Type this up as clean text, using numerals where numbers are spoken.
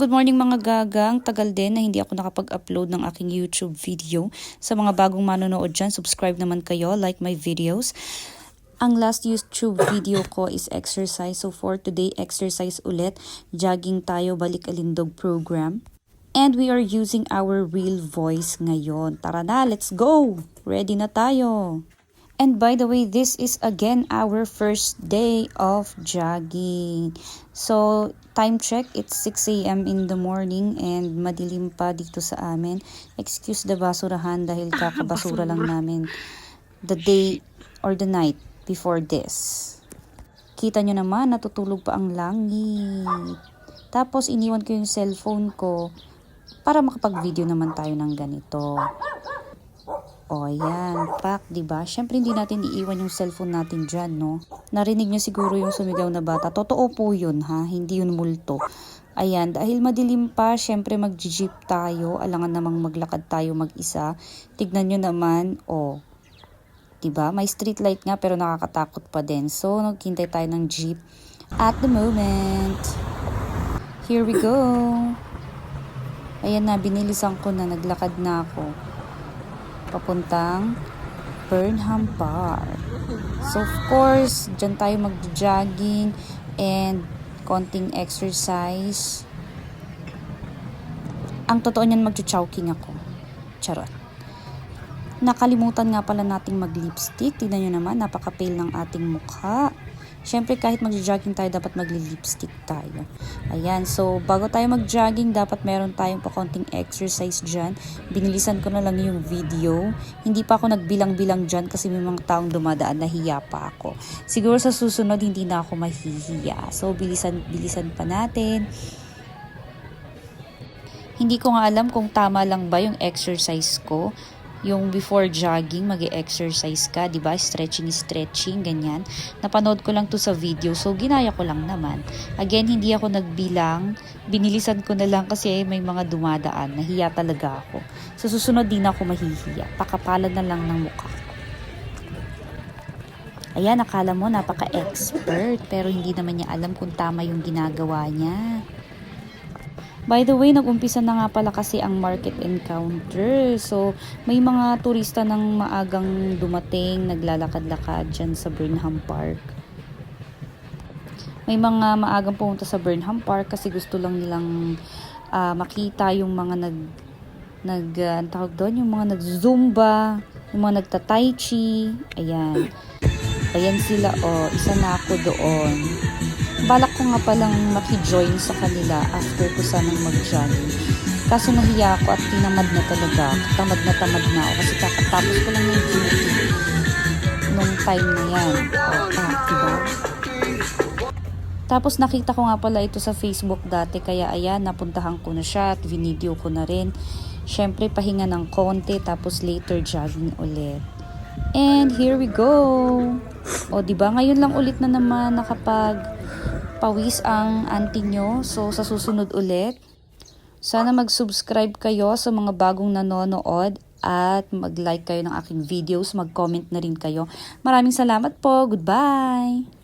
Good morning mga gagang, tagal din na hindi ako nakapag-upload ng aking YouTube video. Sa mga bagong manonood dyan, subscribe naman kayo, like my videos. Ang last YouTube video ko is exercise. So for today, exercise ulit. Jogging tayo, balik alindog program. And we are using our real voice ngayon. Tara na, let's go! Ready na tayo! And by the way, this is again our first day of jogging. So, time check, it's 6 a.m. in the morning and madilim pa dito sa amin. Excuse the basurahan dahil kakabasura lang namin the day or the night before this. Kita nyo naman, natutulog pa ang langit. Tapos, iniwan ko yung cellphone ko para makapag-video naman tayo ng ganito. O, ayan. Pak, diba? Siyempre, hindi natin iiwan yung cellphone natin dyan, no? Narinig niyo siguro yung sumigaw na bata. Totoo po yun, ha? Hindi yun multo. Ayan, dahil madilim pa, siyempre mag-jeep tayo. Alangan namang maglakad tayo mag-isa. Tignan nyo naman, diba? May street light nga, pero nakakatakot pa din. So, naghintay tayo ng jeep at the moment. Here we go. Ayan na, binilisan ko na. Naglakad na ako papuntang Burnham Park. So of course, dyan tayo mag-jogging and konting exercise. Ang totoo niyan, mag-chowking ako. Charot. Nakalimutan nga pala nating mag-lipstick. Tignan nyo naman, napaka-pale ng ating mukha. Siyempre, kahit mag-jogging tayo, dapat mag-lipstick tayo. Ayan, so bago tayo mag-jogging, dapat meron tayong pakonting exercise dyan. Binilisan ko na lang yung video. Hindi pa ako nagbilang-bilang dyan kasi may mga taong dumadaan, nahiya pa ako. Siguro sa susunod, hindi na ako mahihiya. So, bilisan pa natin. Hindi ko nga alam kung tama lang ba yung exercise ko. Yung before jogging, mag-exercise ka, diba? Stretching, ganyan. Napanood ko lang to sa video, so ginaya ko lang naman. Again, hindi ako nagbilang. Binilisan ko na lang kasi may mga dumadaan. Nahiya talaga ako. Sa susunod, di na ako mahihiya. Pakapalan na lang ng mukha ko. Ayan, akala mo napaka-expert, pero hindi naman niya alam kung tama yung ginagawa niya. By the way, nag-umpisa na nga pala kasi ang market encounter. So, may mga turista ng maagang dumating, naglalakad-lakad dyan sa Burnham Park. May mga maagang pumunta sa Burnham Park kasi gusto lang nilang makita yung mga tawag doon, yung mga nag-zumba, yung mga nagta-tai chi. Ayan sila, isa na ako doon. Balak ko nga palang maki-join sa kanila after ko sanang mag-jogging. Kaso nahiya ako at tinamad na talaga. Tamad na ako kasi kakatapos ko lang ng duty nung time na yan. Diba? Tapos nakita ko nga pala ito sa Facebook dati, kaya ayan, napuntahan ko na siya at video ko na rin. Siyempre, pahinga ng konti, tapos later jogging ulit. And here we go! Diba? Ngayon lang ulit na naman pawis ang auntie nyo. So, sa susunod ulit, sana mag-subscribe kayo sa mga bagong nanonood at mag-like kayo ng aking videos, mag-comment na rin kayo. Maraming salamat po. Goodbye!